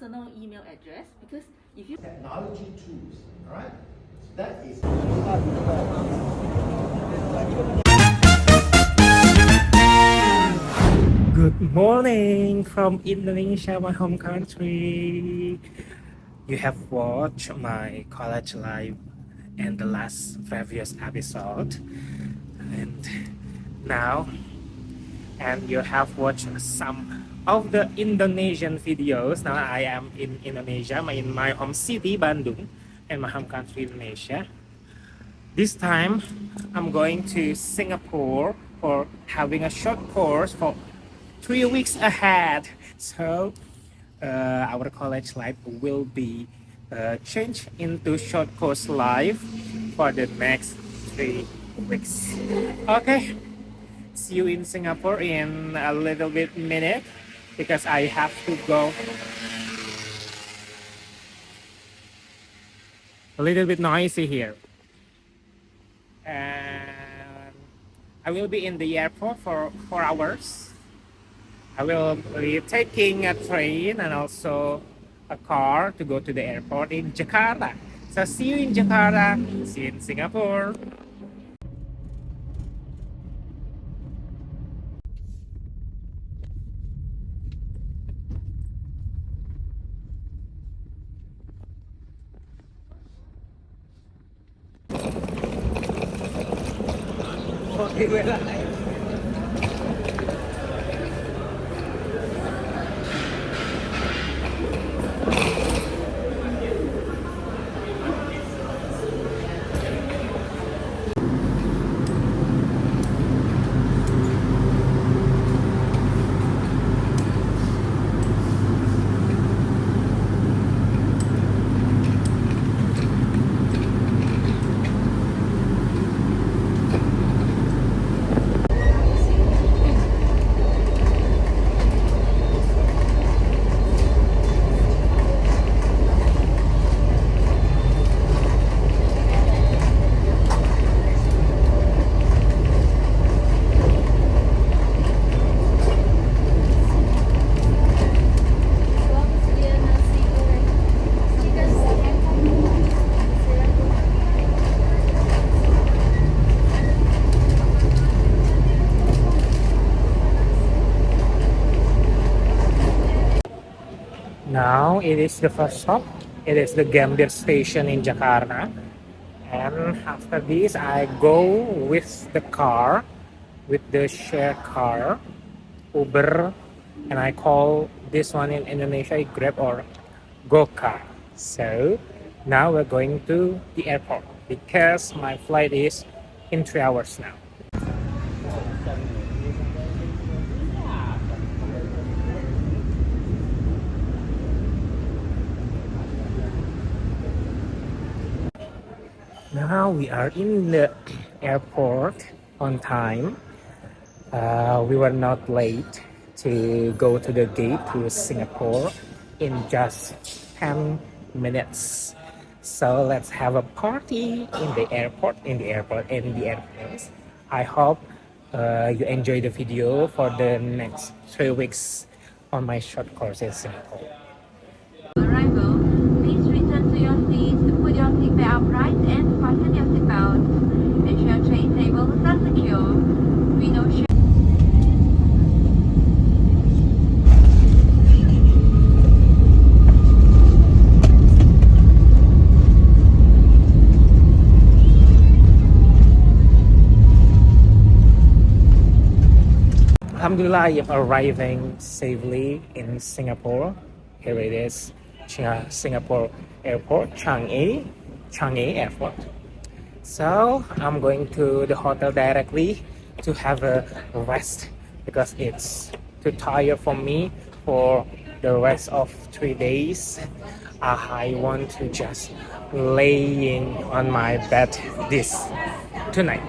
personal email address because if you technology tools. All right, so that is. Good morning from Indonesia, my home country. You have watched my college life and the last previous episode, and now, and you have watched some of the Indonesian videos. Now I am in Indonesia, in my home city, Bandung, and my home country, Indonesia. This time, I'm going to Singapore for having a short course for 3 weeks ahead. So our college life will be changed into short course life for the next 3 weeks. Okay, see you in Singapore in a little bit minute because I have to go. A little bit noisy here. And I will be in the airport for 4 hours. I will be taking a train and also a car to go to the airport in Jakarta. So see you in Jakarta, see you in Singapore. Now it is the first stop. It is the Gambir station in Jakarta. And after this, I go with the car, with the share car, Uber, and I call this one in Indonesia Grab or Gokar. So now we're going to the airport because my flight is in 3 hours now. Now we are in the airport on time. We were not late to go to the gate to Singapore in just 10 minutes. So let's have a party in the airport, in the airplanes. I hope you enjoy the video for the next 3 weeks on my short course in Singapore. Arrival, please return to your seats, put your seatbelt upright and fasten your seatbelt. Ensure tray tables are secure. Window shade. Alhamdulillah, I am arriving safely in Singapore. Here it is, Singapore Airport, Changi Airport. So I'm going to the hotel directly to have a rest because it's too tired for me for the rest of 3 days. I want to just laying on my bed tonight.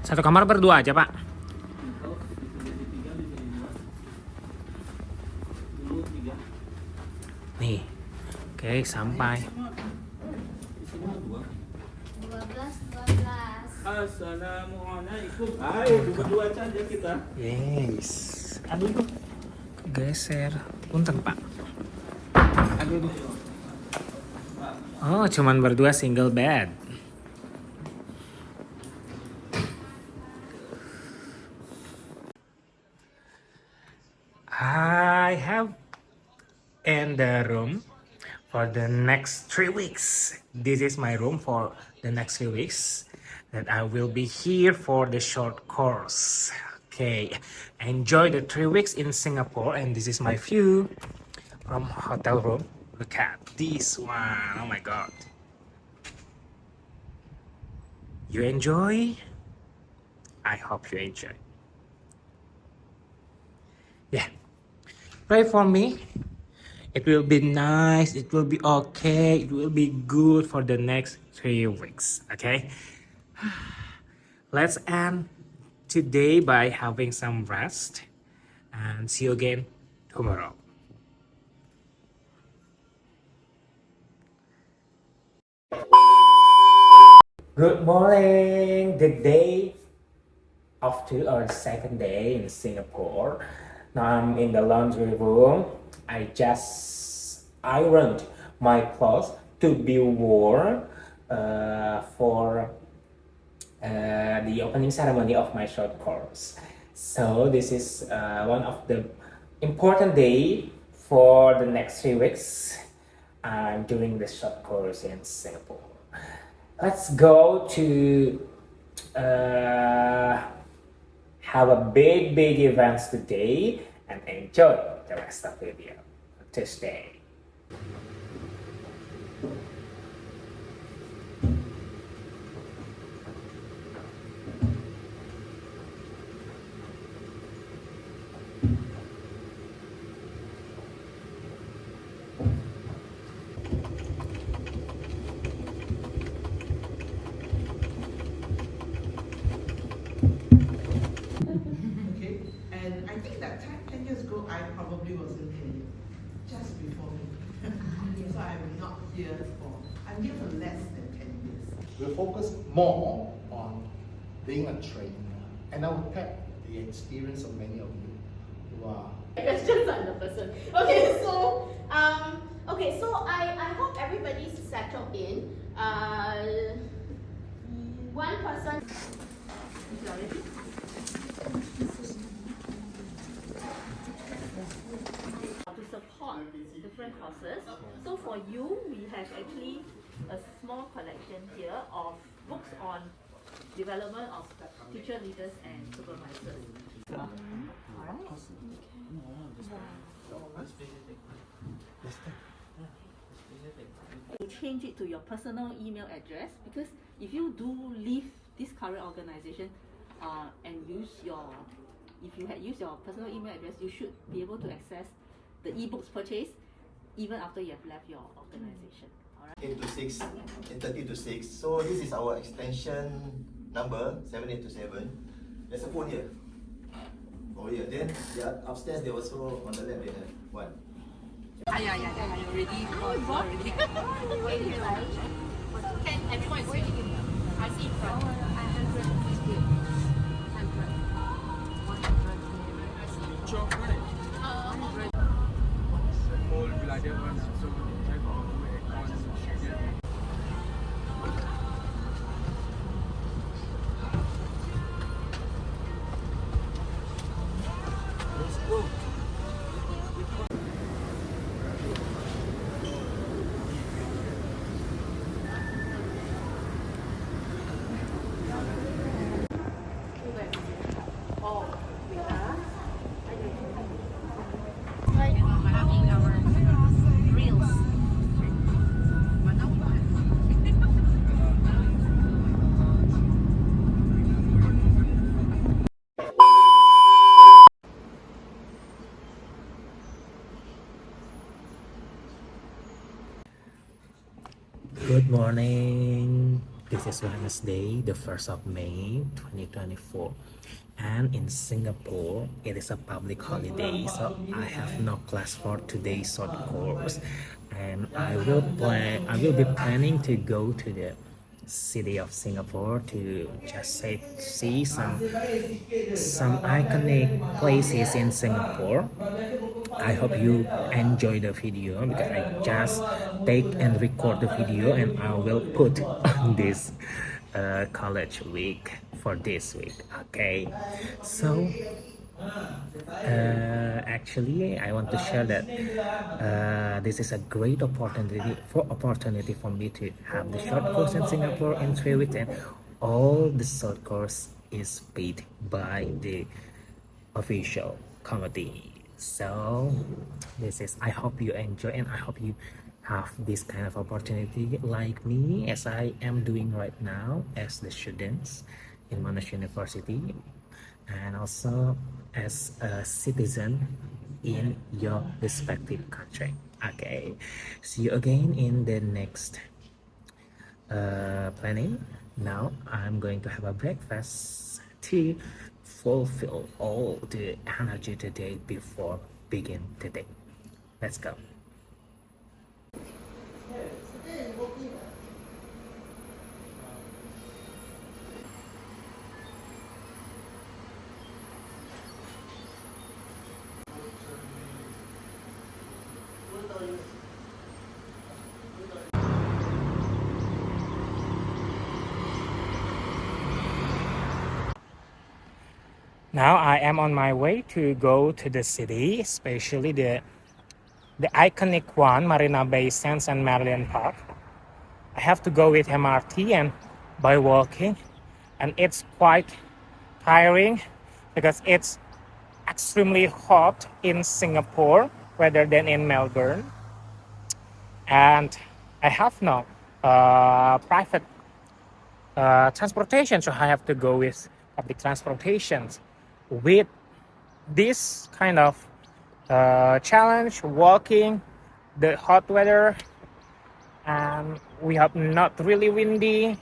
Satu kamar berdua aja, Pak. Nih. Oke, sampai. 12. Assalamualaikum. Ayo berdua saja kita. Yes. Aduh. Geser. Punten, Pak. Aduh. Oh, cuman berdua single bed. I have in the room for the next 3 weeks. This is my room for the next 3 weeks. That I will be here for the short course. Okay, enjoy the 3 weeks in Singapore, and this is my view from hotel room. Look at this one. Oh my god. You enjoy? I hope you enjoy. Yeah. Pray for me. It will be nice. It will be okay. It will be good for the next 3 weeks. Okay. Let's end today by having some rest, and see you again tomorrow. Good morning. The day after our second day in Singapore. Now I'm in the laundry room. I just ironed my clothes to be worn for the opening ceremony of my short course. So this is one of the important day for the next 3 weeks. I'm doing the short course in Singapore. Let's go to have a big events today and enjoy the rest of the video today. Okay, and I think that time, 10 years ago, I probably wasn't here, just before me. So I'm not here I'm here for less than 10 years. We'll focus more on being a trainer, and I will tap the experience of many of you who are Questions on the person. Okay, so I hope everybody's settled in. One person. To support different courses. So for you, we have actually a small collection here of books on development of teacher, leaders, and supervisors. You change it to your personal email address, because if you do leave this current organization and if you had used your personal email address, you should be able to access the e-books purchase even after you have left your organization. Alright. 8 to 6 and 30 to 6. So this is our extension number 7827. There's a phone here. Oh yeah. Then upstairs they also on the left they have one. Can everyone see? I see in front. Good morning. This is Wednesday, the 1st of May 2024. And in Singapore, it is a public holiday, so I have no class for today's short course. And I will be planning to go to the city of Singapore to just see some iconic places in Singapore. I hope you enjoy the video because I just take and record the video and I will put on this college week for this week. Okay, so actually I want to share that this is a great opportunity for me to have the short course in Singapore in 3 weeks, and all the short course is paid by the official committee. So I hope you enjoy, and I hope you have this kind of opportunity like me, as I am doing right now as the students in Monash University, and also as a citizen in your respective country. Okay, see you again in the next planning. Now I'm going to have a breakfast to fulfill all the energy today before begin today. Let's go. Now I am on my way to go to the city, especially the iconic one, Marina Bay Sands and Merlion Park. I have to go with MRT and by walking, and it's quite tiring because it's extremely hot in Singapore rather than in Melbourne. And I have no private transportation, so I have to go with public transportation. With this kind of challenge, walking, the hot weather, and we have not really windy.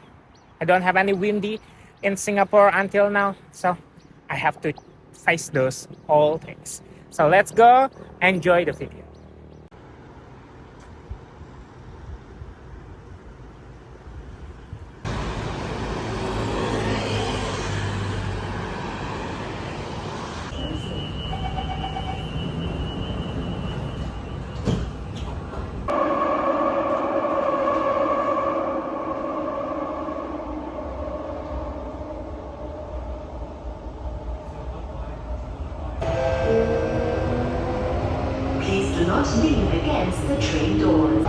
I don't have any windy in Singapore until now, so I have to face those all things. So let's go enjoy the video. Please do not lean against the train doors.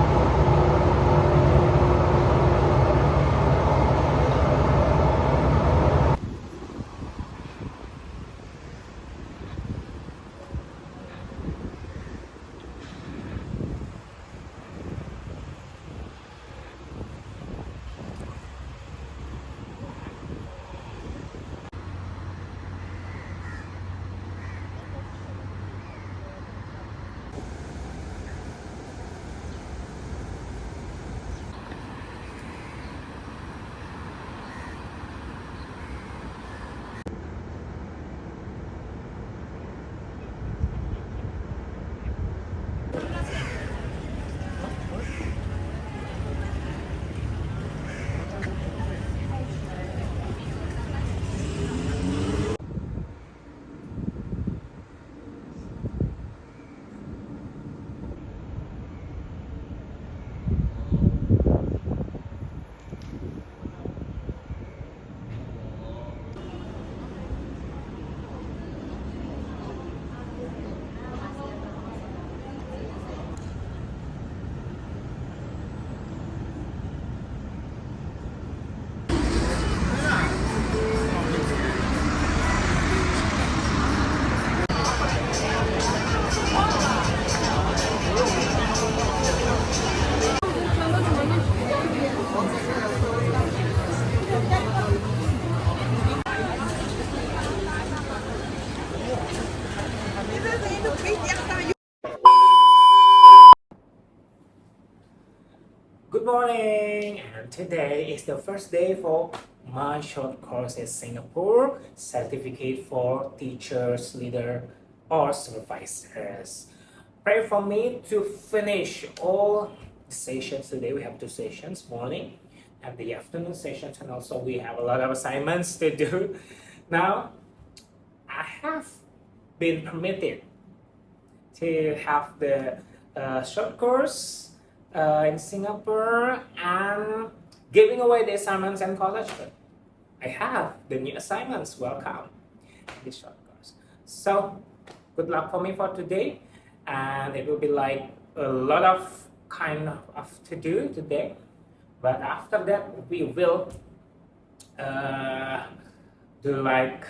And today is the first day for my short course in Singapore, certificate for teachers, leader, or supervisors. Pray for me to finish all the sessions today. We have 2 sessions, morning and the afternoon sessions, and also we have a lot of assignments to do. Now, I have been permitted to have the short course in Singapore and giving away the assignments and college. But I have the new assignments. Welcome to this short course. So good luck for me for today, and it will be like a lot of kind of to do today. But after that, we will do like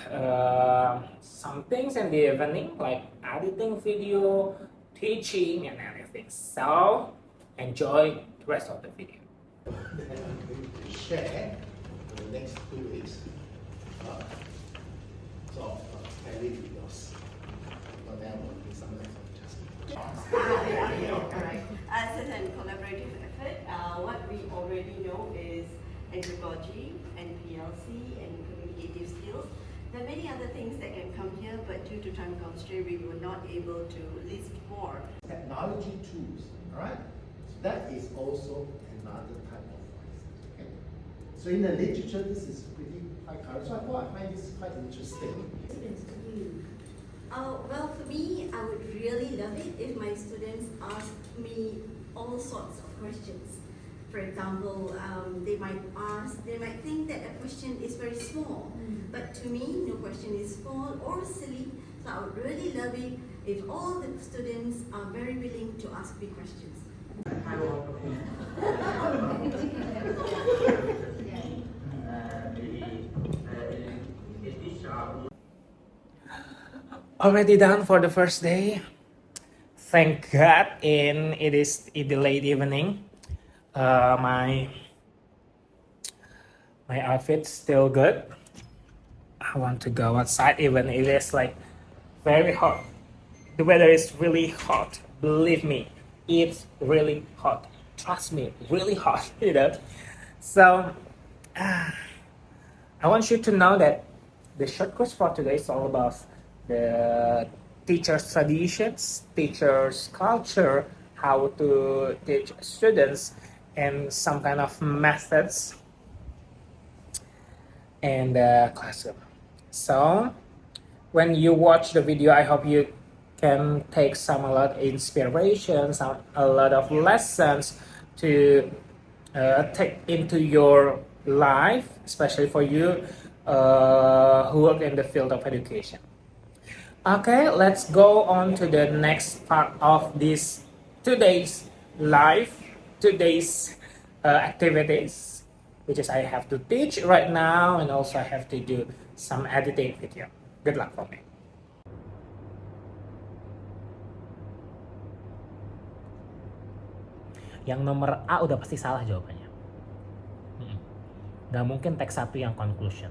some things in the evening, like editing video, teaching, and everything. So enjoy the rest of the video. Then I'm going to share for the next 2 weeks. Carry videos. But then will be some adjustments. Alright. As an collaborative effort, what we already know is andragogy and PLC and communicative skills. There are many other things that can come here, but due to time constraint, we were not able to list more. Technology tools, all right? So that is also another type of voice. Okay? So in the literature, this is pretty quite current. So I find this quite interesting. Well, for me, I would really love it if my students asked me all sorts of questions. For example, they might think that a question is very small, but to me, no question is small or silly. So I would really love it if all the students are very willing to ask me questions. Already done for the first day. Thank God, it is in the late evening. My outfit's still good. I want to go outside even it is like very hot. The weather is really hot. Believe me, it's really hot. Trust me, really hot, you know. So I want you to know that the short course for today is all about the teachers' traditions, teachers' culture, how to teach students, and some kind of methods in the classroom. So when you watch the video, I hope you can take a lot of inspiration, a lot of lessons to take into your life, especially for you who work in the field of education. Okay, let's go on to the next part of this today's activities, which is I have to teach right now, and also I have to do some editing video. Good luck for me. Yang nomor A udah pasti salah jawabannya. Gak mungkin teks 1 yang conclusion.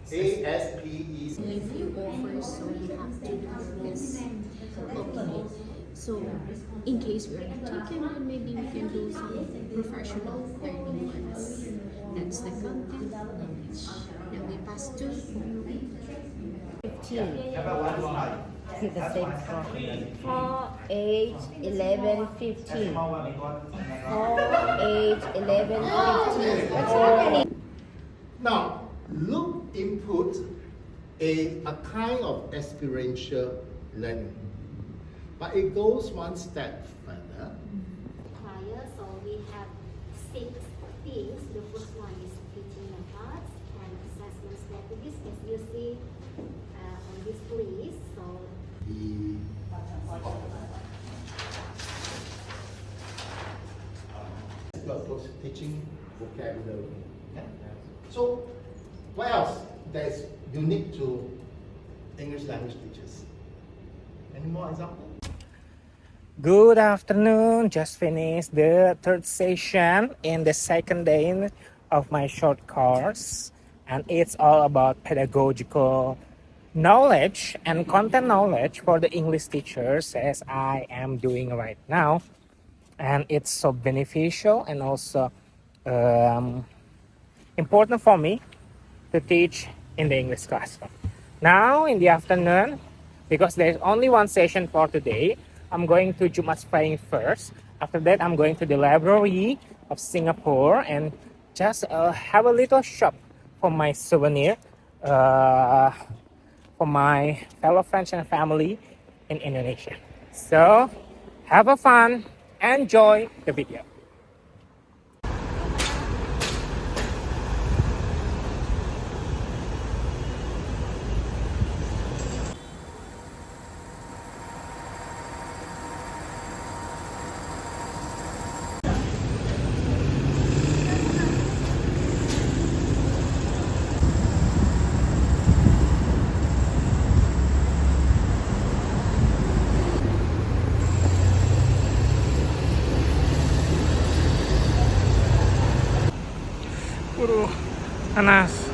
ASPE. If you offer, so you have to do this. Okay. So, in case we're not taken, then maybe we can do some professional learning ones. That's the content knowledge that we pass to. 15. See the same score. 4, 8, 11, 15. 4, 8, 11, 15. What's happening? Now, look input a kind of experiential learning, but it goes one step further. Prior, so we have 6 things. The first one is teaching methods and assessment strategies, as you see on this list. So Close teaching vocabulary. Yeah? So, what else that is unique to English language teachers? Any more examples? Good afternoon. Just finished the third session in the second day of my short course, and it's all about pedagogical knowledge and content knowledge for the English teachers, as I am doing right now. And it's so beneficial and also important for me to teach in the English classroom. Now in the afternoon, because there's only one session for today, I'm going to Jumat praying first. After that, I'm going to the library of Singapore and just have a little shop for my souvenir for my fellow friends and family in Indonesia. So have a fun, enjoy the video. Panas.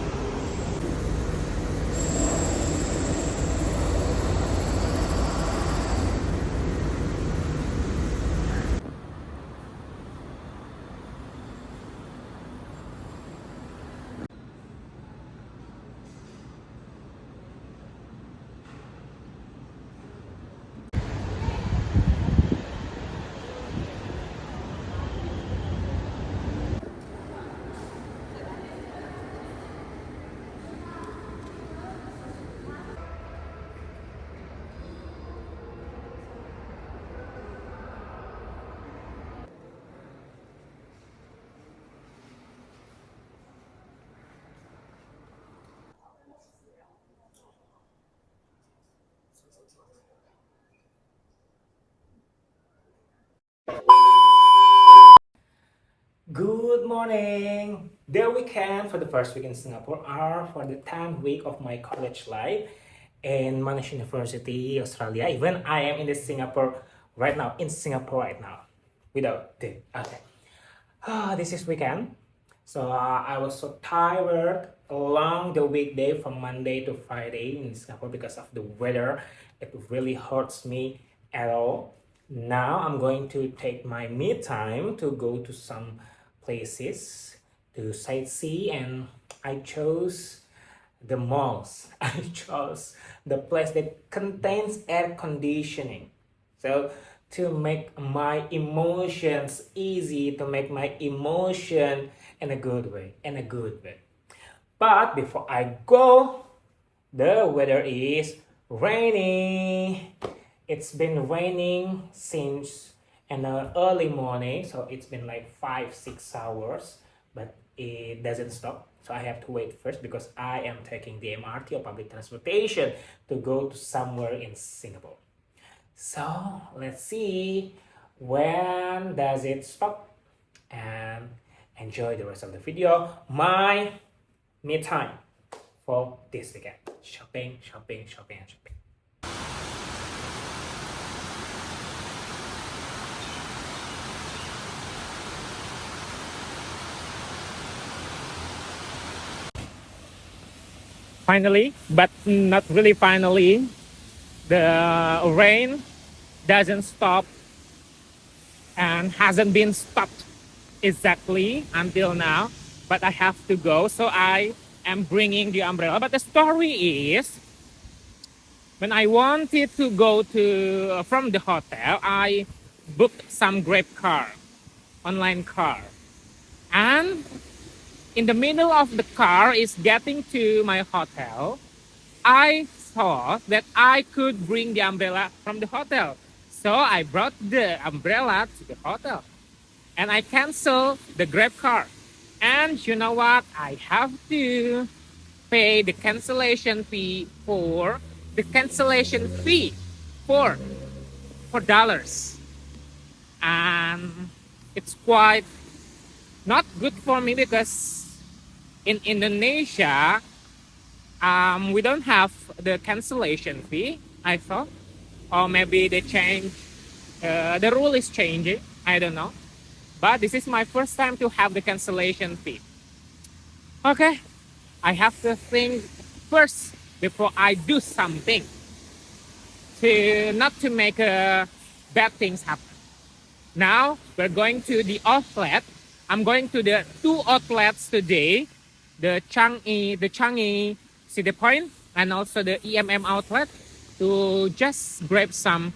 Good morning! The weekend for the first week in Singapore are for the 10th week of my college life in Monash University, Australia. Even I am in Singapore right now, without the okay. This is weekend, so I was so tired along the weekday from Monday to Friday in Singapore because of the weather. It really hurts me at all. Now I'm going to take my me time to go to some places to sightsee, and I chose the malls. I chose the place that contains air conditioning. So to make my emotions easy, to make my emotion in a good way, But before I go, the weather is rainy. It's been raining since in the early morning, so it's been like 5-6 hours, but it doesn't stop. So I have to wait first because I am taking the MRT or public transportation to go to somewhere in Singapore. So let's see when does it stop, and enjoy the rest of the video. My me time for this weekend. Shopping. Finally, but not really finally, the rain doesn't stop and hasn't been stopped exactly until now, but I have to go, so I am bringing the umbrella. But the story is, when I wanted to go to from the hotel, I booked some Grab car, online car, and in the middle of the car is getting to my hotel, I thought that I could bring the umbrella from the hotel. So I brought the umbrella to the hotel and I canceled the Grab car. And you know what? I have to pay the cancellation fee for $4. And it's quite not good for me because in Indonesia, we don't have the cancellation fee, I thought. Or maybe they change The rule is changing. I don't know. But this is my first time to have the cancellation fee. Okay, I have to think first before I do something to not to make bad things happen. Now we're going to the outlet. I'm going to the two outlets today, the Changi City Point and also the EMM outlet, to just grab some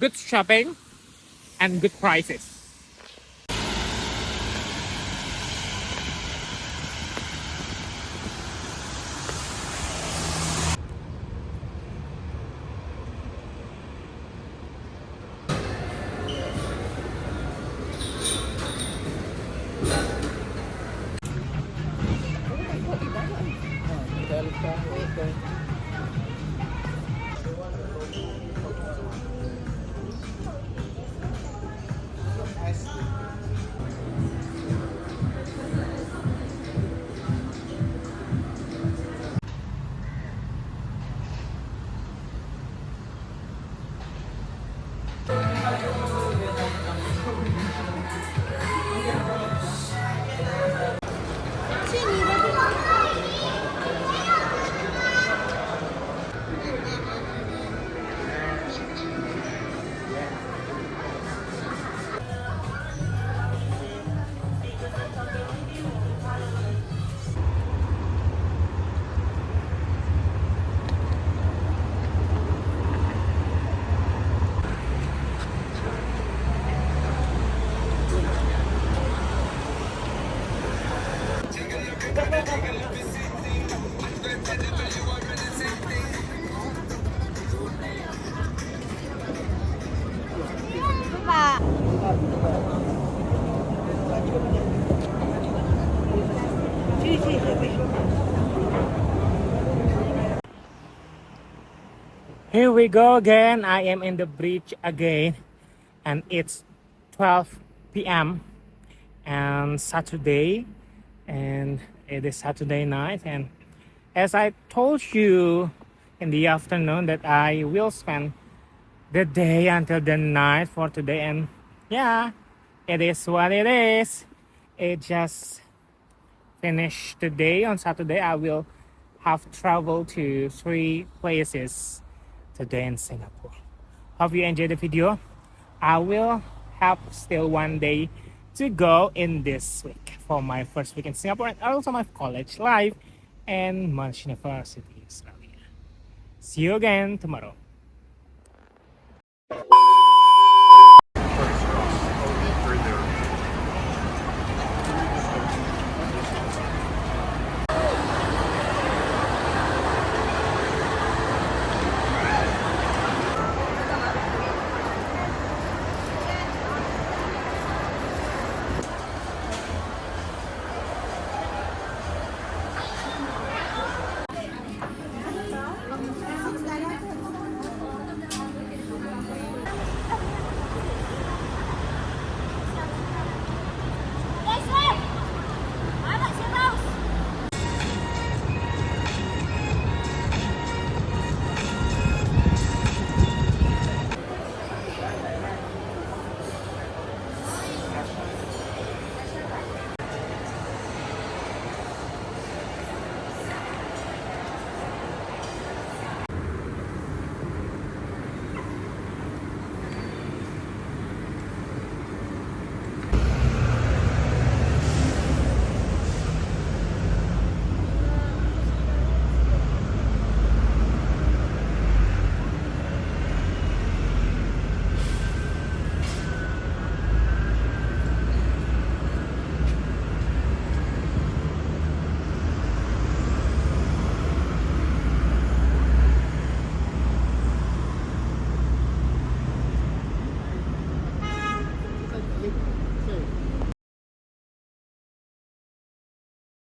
good shopping and good prices. Here we go again. I am in the bridge again, and it's 12 p.m. and Saturday, and it is Saturday night. And as I told you in the afternoon that I will spend the day until the night for today, and yeah, it is what it is. It just finished today. On Saturday, I will have traveled to 3 places today in Singapore. Hope you enjoyed the video. I will have still 1 day to go in this week for my first week in Singapore, and also my college life and Monash University, Australia. See you again tomorrow.